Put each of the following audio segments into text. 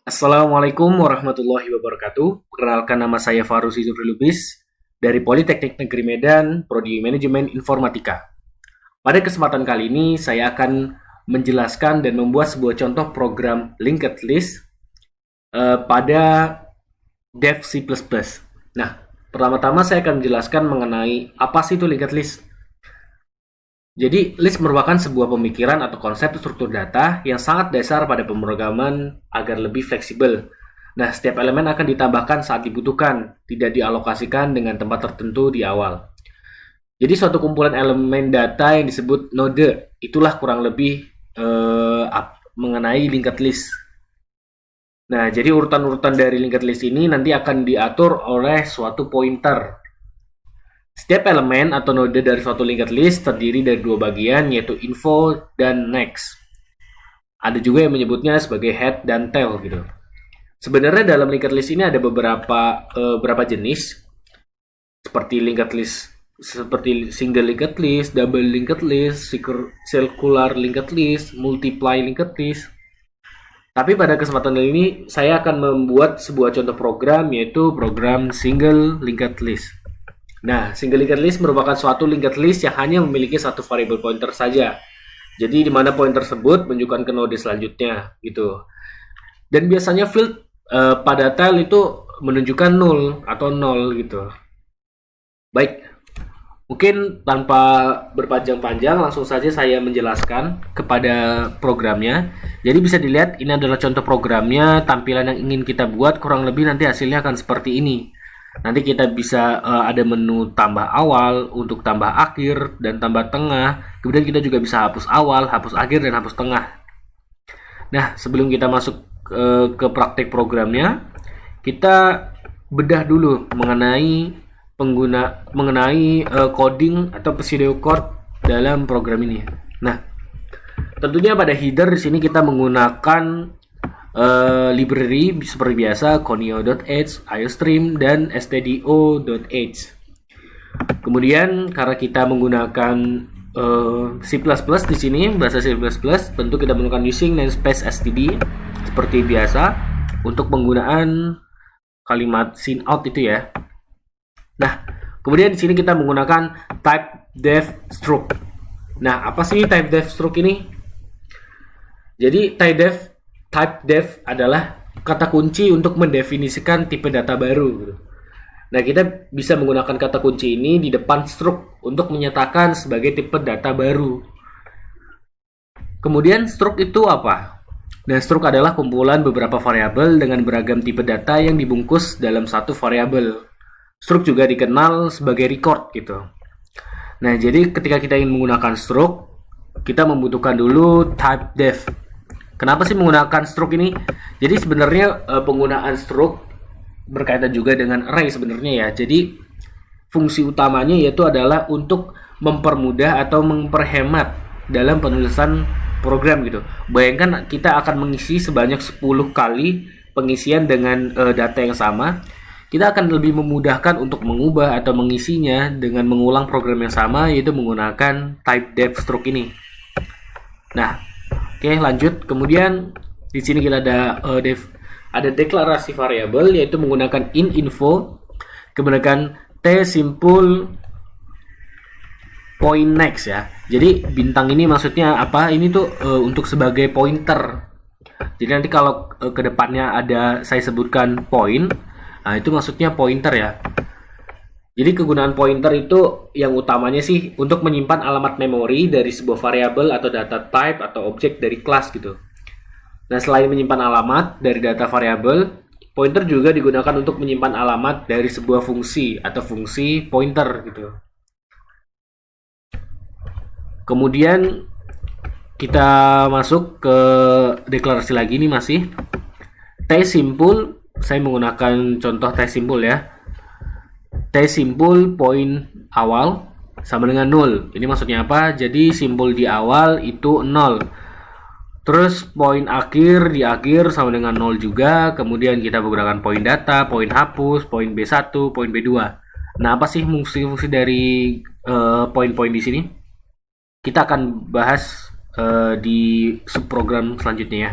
Assalamualaikum warahmatullahi wabarakatuh. Perkenalkan, nama saya Faruzi Zufri Lubis dari Politeknik Negeri Medan, Prodi Manajemen Informatika. Pada kesempatan kali ini saya akan menjelaskan dan membuat sebuah contoh program linked list pada Dev C++. Nah, pertama-tama saya akan menjelaskan mengenai apa sih itu linked list. Jadi, list merupakan sebuah pemikiran atau konsep struktur data yang sangat dasar pada pemrograman agar lebih fleksibel. Nah, setiap elemen akan ditambahkan saat dibutuhkan, tidak dialokasikan dengan tempat tertentu di awal. Jadi, suatu kumpulan elemen data yang disebut node, itulah kurang lebih mengenai linked list. Nah, jadi urutan-urutan dari linked list ini nanti akan diatur oleh suatu pointer. Setiap elemen atau node dari suatu linked list terdiri dari dua bagian, yaitu info dan next. Ada juga yang menyebutnya sebagai head dan tail gitu. Sebenarnya dalam linked list ini ada beberapa jenis, seperti linked list seperti single linked list, double linked list, circular linked list, multiply linked list. Tapi pada kesempatan ini saya akan membuat sebuah contoh program, yaitu program single linked list. Nah, single linked list merupakan suatu linked list yang hanya memiliki satu variabel pointer saja. Jadi di mana pointer tersebut menunjukkan ke node selanjutnya gitu. Dan biasanya field pada tail itu menunjukkan null atau nol gitu. Baik, mungkin tanpa berpanjang-panjang langsung saja saya menjelaskan kepada programnya. Jadi bisa dilihat ini adalah contoh programnya, tampilan yang ingin kita buat kurang lebih nanti hasilnya akan seperti ini. Nanti kita bisa ada menu tambah awal, untuk tambah akhir, dan tambah tengah. Kemudian kita juga bisa hapus awal, hapus akhir, dan hapus tengah. Nah, sebelum kita masuk ke praktik programnya, kita bedah dulu mengenai coding atau pseudocode dalam program ini. Nah, tentunya pada header di sini kita menggunakan library seperti biasa, conio.h, iostream, dan stdio.h. Kemudian karena kita menggunakan C++ di sini, bahasa C++, tentu kita menggunakan using namespace std seperti biasa untuk penggunaan kalimat sinout itu ya. Nah, kemudian di sini kita menggunakan type def struct. Nah, apa sih type def struct ini? Jadi type def adalah kata kunci untuk mendefinisikan tipe data baru. Nah, kita bisa menggunakan kata kunci ini di depan struct untuk menyatakan sebagai tipe data baru. Kemudian struct itu apa? Nah, struct adalah kumpulan beberapa variabel dengan beragam tipe data yang dibungkus dalam satu variabel. Struct juga dikenal sebagai record gitu. Nah, jadi ketika kita ingin menggunakan struct, kita membutuhkan dulu type def. Kenapa sih menggunakan struct ini? Jadi sebenarnya penggunaan struct berkaitan juga dengan array sebenarnya ya. Jadi fungsi utamanya yaitu adalah untuk mempermudah atau memperhemat dalam penulisan program gitu. Bayangkan kita akan mengisi sebanyak 10 kali pengisian dengan data yang sama. Kita akan lebih memudahkan untuk mengubah atau mengisinya dengan mengulang program yang sama, yaitu menggunakan type def struct ini. Nah, oke, lanjut. Kemudian di sini kita ada deklarasi variabel, yaitu menggunakan info, kemudian t simpul point next ya. Jadi bintang ini maksudnya apa? Ini tuh untuk sebagai pointer. Jadi nanti kalau kedepannya ada saya sebutkan point, nah itu maksudnya pointer ya. Jadi kegunaan pointer itu yang utamanya sih untuk menyimpan alamat memori dari sebuah variabel atau data type atau objek dari kelas gitu. Nah, selain menyimpan alamat dari data variabel, pointer juga digunakan untuk menyimpan alamat dari sebuah fungsi atau fungsi pointer gitu. Kemudian kita masuk ke deklarasi lagi nih masih. T simpul, saya menggunakan contoh T simpul ya. T simpul point awal sama dengan 0. Ini maksudnya apa? Jadi simpul di awal itu 0. Terus poin akhir di akhir sama dengan 0 juga. Kemudian kita menggunakan poin data, poin hapus, poin B1, poin B2. Nah, apa sih fungsi-fungsi dari poin-poin di sini? Kita akan bahas di subprogram selanjutnya ya.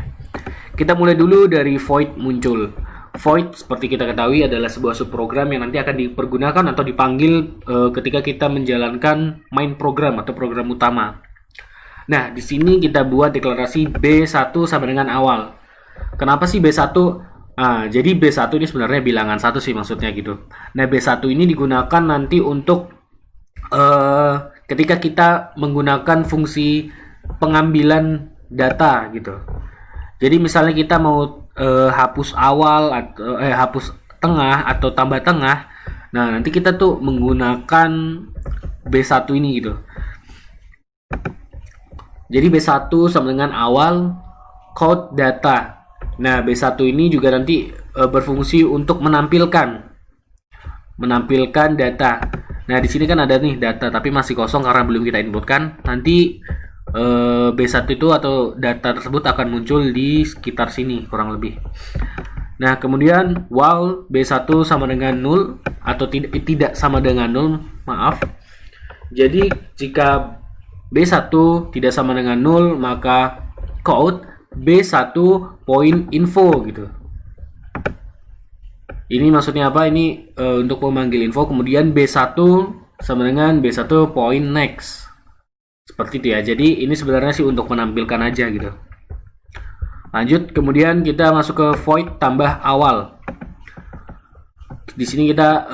Kita mulai dulu dari void muncul. Void seperti kita ketahui adalah sebuah subprogram yang nanti akan dipergunakan atau dipanggil ketika kita menjalankan main program atau program utama. Nah, di sini kita buat deklarasi B1 sama dengan awal. Kenapa sih B1? Jadi B1 ini sebenarnya bilangan 1 sih maksudnya gitu. Nah, B1 ini digunakan nanti untuk ketika kita menggunakan fungsi pengambilan data gitu. Jadi misalnya kita mau hapus awal atau hapus tengah atau tambah tengah. Nah, nanti kita tuh menggunakan B1 ini gitu. Jadi B1 sama dengan awal code data. Nah, B1 ini juga nanti berfungsi untuk menampilkan data. Nah, di sini kan ada nih data tapi masih kosong karena belum kita inputkan. Nanti B1 itu atau data tersebut akan muncul di sekitar sini kurang lebih. Nah, kemudian while B1 sama dengan 0 atau tidak sama dengan 0, maaf. Jadi jika B1 tidak sama dengan 0, maka code B1 point info gitu. Ini maksudnya apa? Ini untuk memanggil info. Kemudian B1 sama dengan B1 point next. Seperti itu ya. Jadi ini sebenarnya sih untuk menampilkan aja gitu. Lanjut, kemudian kita masuk ke void tambah awal. Di sini kita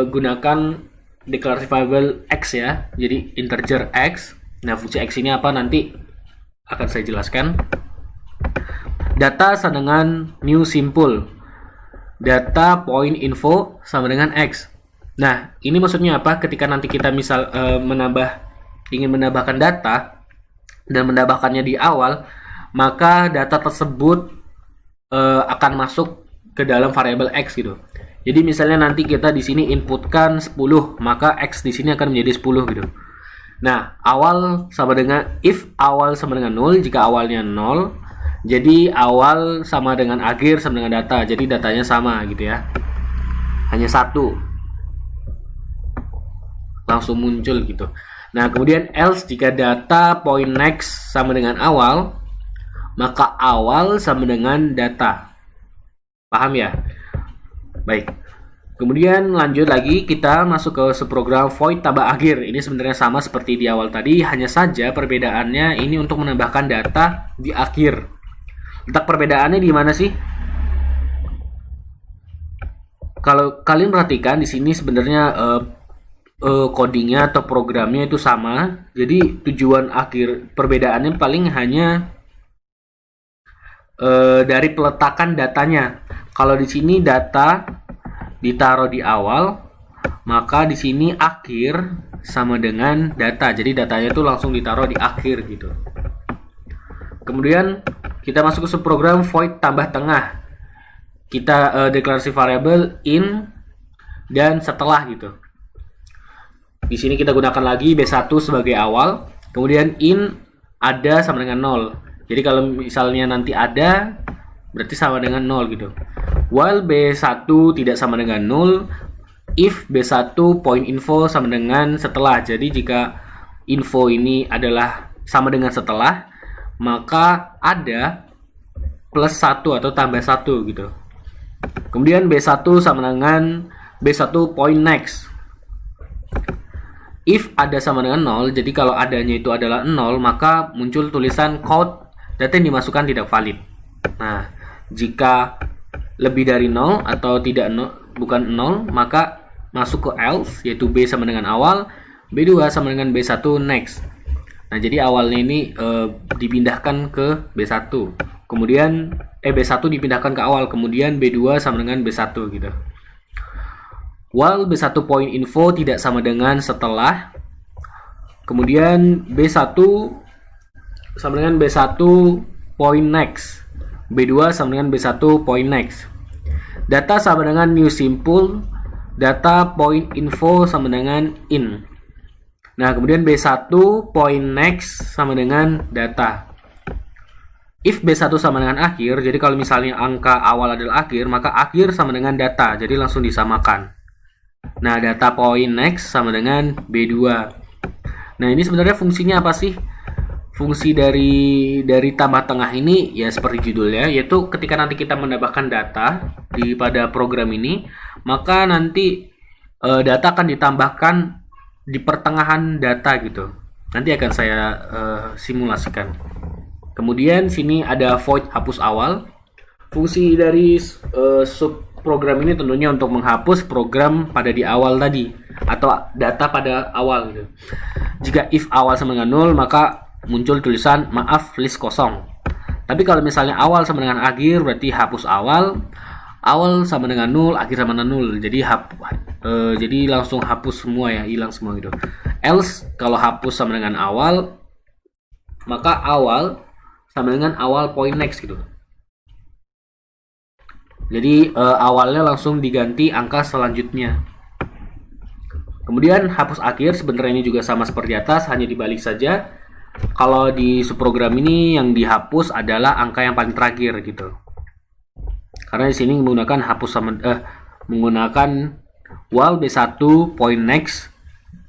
gunakan deklarasi variable x ya. Jadi integer x. Nah, fungsi x ini apa nanti akan saya jelaskan. Data sama dengan new simple. Data point info sama dengan x. Nah, ini maksudnya apa? Ketika nanti kita misal ingin menambahkan data dan menambahkannya di awal, maka data tersebut akan masuk ke dalam variabel x gitu. Jadi misalnya nanti kita di sini inputkan 10, maka x di sini akan menjadi 10 gitu. Nah, if awal sama dengan 0, jika awalnya 0, jadi awal sama dengan akhir sama dengan data. Jadi datanya sama gitu ya. Hanya satu. Langsung muncul gitu. Nah, kemudian else jika data point next sama dengan awal, maka awal sama dengan data. Paham ya? Baik. Kemudian lanjut lagi kita masuk ke subprogram void tambah akhir. Ini sebenarnya sama seperti di awal tadi, hanya saja perbedaannya ini untuk menambahkan data di akhir. Letak perbedaannya di mana sih? Kalau kalian perhatikan di sini sebenarnya codingnya atau programnya itu sama. Jadi tujuan akhir perbedaannya paling hanya dari peletakan datanya. Kalau di sini data ditaruh di awal, maka di sini akhir sama dengan data. Jadi datanya itu langsung ditaruh di akhir gitu. Kemudian kita masuk ke subprogram void tambah tengah. Kita deklarasi variabel in dan setelah gitu. Di sini kita gunakan lagi B1 sebagai awal, kemudian in ada sama dengan 0. Jadi kalau misalnya nanti ada, berarti sama dengan 0 gitu. While B1 tidak sama dengan 0, if B1 point info sama dengan setelah. Jadi jika info ini adalah sama dengan setelah, maka ada plus 1 atau tambah 1 gitu. Kemudian B1 sama dengan B1 point next. If ada sama dengan 0, jadi kalau adanya itu adalah 0, maka muncul tulisan code data yang dimasukkan tidak valid. Nah, jika lebih dari 0 atau bukan 0, maka masuk ke else, yaitu B sama dengan awal, B2 sama dengan B1 next. Nah, jadi awalnya ini dipindahkan ke B1. Kemudian B1 dipindahkan ke awal, kemudian B2 sama dengan B1 gitu. While B1 point info tidak sama dengan setelah, kemudian B1 sama dengan B1 point next, B2 sama dengan B1 point next. Data sama dengan new simple, data point info sama dengan in. Nah, kemudian B1 point next sama dengan data. If B1 sama dengan akhir, jadi kalau misalnya angka awal adalah akhir, maka akhir sama dengan data, jadi langsung disamakan. Nah, data point next sama dengan B2. Nah, ini sebenarnya fungsinya apa sih? Fungsi dari tambah tengah ini ya seperti judulnya, yaitu ketika nanti kita menambahkan data pada program ini, maka nanti data akan ditambahkan di pertengahan data gitu. Nanti akan saya simulasikan. Kemudian sini ada void hapus awal. Fungsi dari subprogram ini tentunya untuk menghapus program pada di awal tadi atau data pada awal gitu. Jika if awal sama dengan 0, maka muncul tulisan maaf list kosong. Tapi kalau misalnya awal sama dengan akhir, berarti hapus awal sama dengan 0, akhir sama dengan 0. Jadi langsung hapus semua ya, hilang semua gitu. Else kalau hapus sama dengan awal, maka awal sama dengan awal point next gitu. Jadi awalnya langsung diganti angka selanjutnya. Kemudian hapus akhir sebenarnya ini juga sama seperti atas, hanya dibalik saja. Kalau di subprogram ini yang dihapus adalah angka yang paling terakhir gitu. Karena di sini menggunakan menggunakan while B1 point next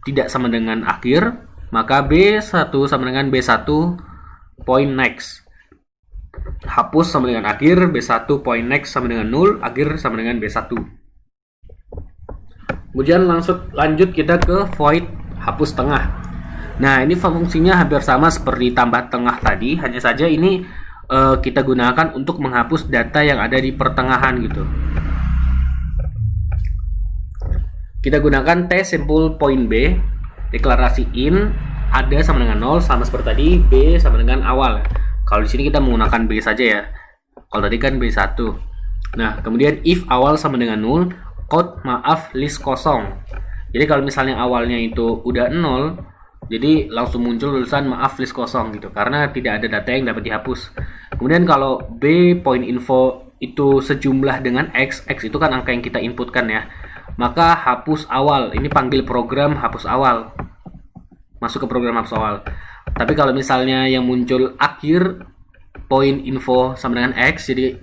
tidak sama dengan akhir, maka B1 sama dengan B1 point next. Hapus sama dengan akhir, B1 point next sama dengan 0, akhir sama dengan B1. Kemudian lanjut kita ke void hapus tengah. Nah, ini fungsinya hampir sama seperti tambah tengah tadi, hanya saja ini kita gunakan untuk menghapus data yang ada di pertengahan gitu. Kita gunakan T simpul point B, deklarasi in ada sama dengan 0 sama seperti tadi, B sama dengan awal. Kalau di sini kita menggunakan B saja ya. Kalau tadi kan B1. Nah, kemudian if awal sama dengan 0, code maaf list kosong. Jadi kalau misalnya awalnya itu udah 0, jadi langsung muncul tulisan maaf list kosong gitu, karena tidak ada data yang dapat dihapus. Kemudian kalau B point info itu sejumlah dengan X itu kan angka yang kita inputkan ya, maka hapus awal, ini panggil program hapus awal, masuk ke program hapus awal. Tapi kalau misalnya yang muncul akhir point info sama dengan X, jadi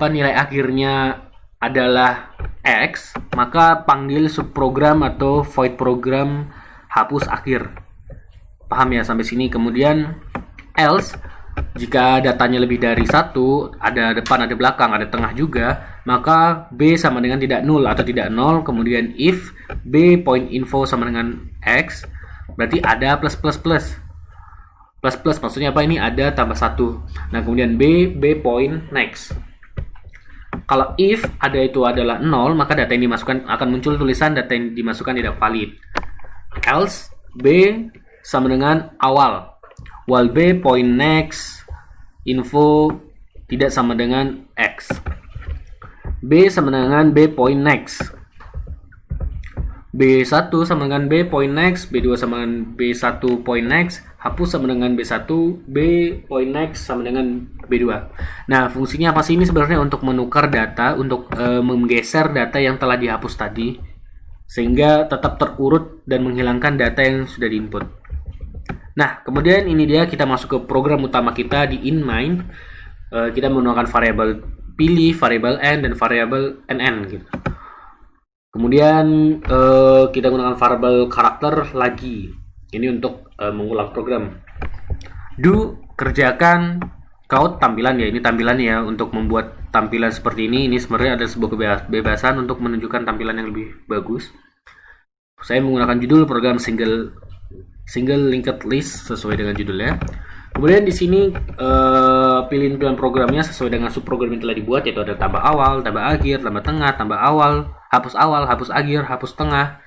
nilai akhirnya adalah X, maka panggil subprogram atau void program hapus akhir. Paham ya sampai sini? Kemudian else, jika datanya lebih dari 1, ada depan, ada belakang, ada tengah juga, maka B sama dengan tidak 0 atau tidak 0. Kemudian if B point info sama dengan X, berarti ada plus maksudnya apa? Ini ada tambah 1. Nah, kemudian B point next. Kalau if ada itu adalah 0, maka data yang dimasukkan akan muncul tulisan data yang dimasukkan tidak valid. Else B sama dengan awal, while B point next info tidak sama dengan X. B sama dengan B point next, B1 sama dengan B point next, B2 sama dengan B1 point next, hapus sama dengan B1, B point next sama dengan B2. Nah, fungsinya apa sih ini sebenarnya? Untuk menukar data, untuk menggeser data yang telah dihapus tadi, sehingga tetap terurut dan menghilangkan data yang sudah diinput. Nah, kemudian ini dia kita masuk ke program utama kita di inMind. Kita menggunakan variabel pilih, variabel n, dan variabel nn gitu. Kemudian kita gunakan variabel karakter lagi. Ini untuk mengulang program. Do, kerjakan, code tampilan ya. Ini tampilan ya, untuk membuat tampilan seperti ini. Ini sebenarnya ada sebuah kebebasan untuk menunjukkan tampilan yang lebih bagus. Saya menggunakan judul program single linked list sesuai dengan judulnya. Kemudian di sini pilihan programnya sesuai dengan subprogram yang telah dibuat, yaitu ada tambah awal, tambah akhir, tambah tengah, tambah awal, hapus akhir, hapus tengah.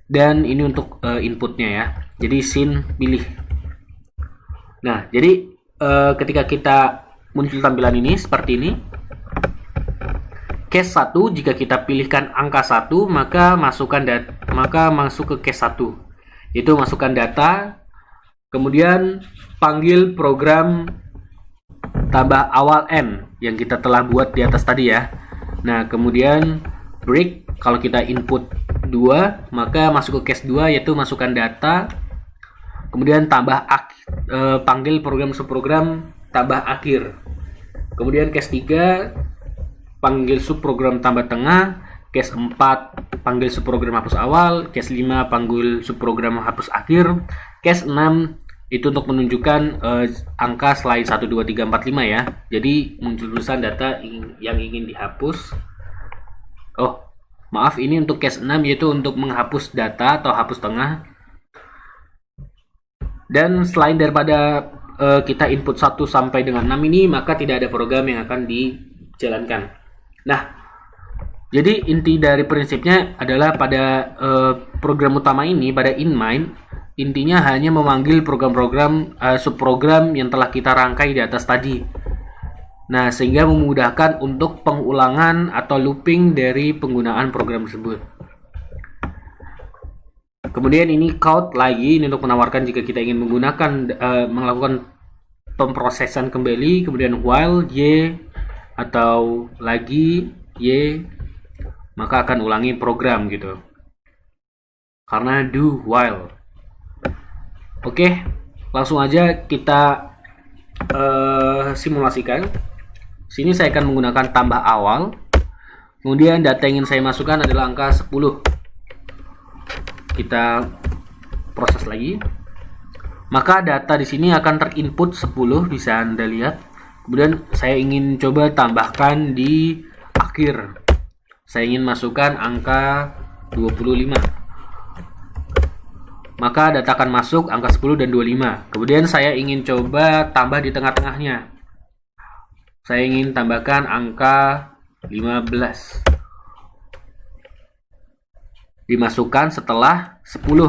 Dan ini untuk inputnya ya. Jadi sin pilih. Nah, jadi ketika kita muncul tampilan ini seperti ini. Case 1, jika kita pilihkan angka 1, maka masuk ke case 1. Yaitu masukkan data, kemudian panggil program tambah awal n yang kita telah buat di atas tadi ya. Nah, kemudian break, kalau kita input 2, maka masuk ke case 2, yaitu masukkan data, kemudian panggil subprogram tambah akhir. Kemudian case 3, panggil subprogram tambah tengah, case 4 panggil subprogram hapus awal, case 5 panggil subprogram hapus akhir, case 6 itu untuk menunjukkan angka selain 1, 2, 3, 4, 5 ya. Jadi muncul tulisan data yang ingin dihapus. Oh, maaf, ini untuk case 6 yaitu untuk menghapus data atau hapus tengah. Dan selain daripada kita input 1 sampai dengan 6 ini, maka tidak ada program yang akan dijalankan. Nah, jadi inti dari prinsipnya adalah pada program utama ini, pada inMind, intinya hanya memanggil program-program subprogram yang telah kita rangkai di atas tadi. Nah, sehingga memudahkan untuk pengulangan atau looping dari penggunaan program tersebut. Kemudian ini count lagi, ini untuk menawarkan jika kita ingin menggunakan melakukan pemrosesan kembali, kemudian while y atau lagi y, maka akan ulangi program gitu. Karena do while. Oke, langsung aja kita simulasikan. Sini saya akan menggunakan tambah awal. Kemudian data yang ingin saya masukkan adalah angka 10. Kita proses lagi. Maka data di sini akan terinput 10, bisa Anda lihat. Kemudian saya ingin coba tambahkan di akhir. Saya ingin masukkan angka 25. Maka data akan masuk angka 10 dan 25. Kemudian saya ingin coba tambah di tengah-tengahnya. Saya ingin tambahkan angka 15. Dimasukkan setelah 10.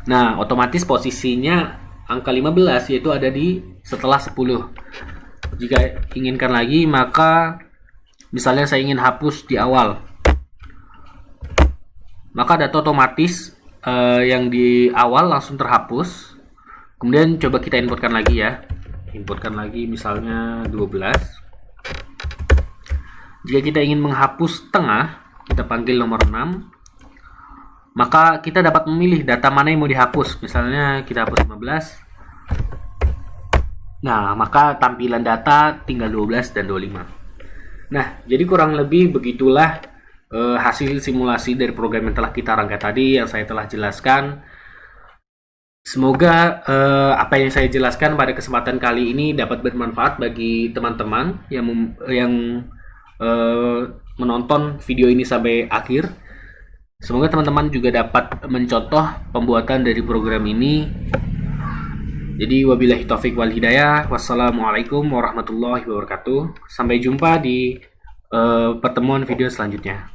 Nah, otomatis posisinya angka 15 yaitu ada di setelah 10. Jika inginkan lagi, maka misalnya saya ingin hapus di awal. Maka data otomatis yang di awal langsung terhapus. Kemudian coba kita inputkan lagi ya. Inputkan lagi misalnya 12. Jika kita ingin menghapus tengah, kita panggil nomor 6. Maka kita dapat memilih data mana yang mau dihapus. Misalnya kita hapus 15. Nah, maka tampilan data tinggal 12 dan 25. Nah, jadi kurang lebih begitulah hasil simulasi dari program yang telah kita rangkai tadi, yang saya telah jelaskan. Semoga apa yang saya jelaskan pada kesempatan kali ini dapat bermanfaat bagi teman-teman yang menonton video ini sampai akhir. Semoga teman-teman juga dapat mencontoh pembuatan dari program ini. Jadi wabillahi taufik wal hidayah. Wassalamualaikum warahmatullahi wabarakatuh. Sampai jumpa di pertemuan video selanjutnya.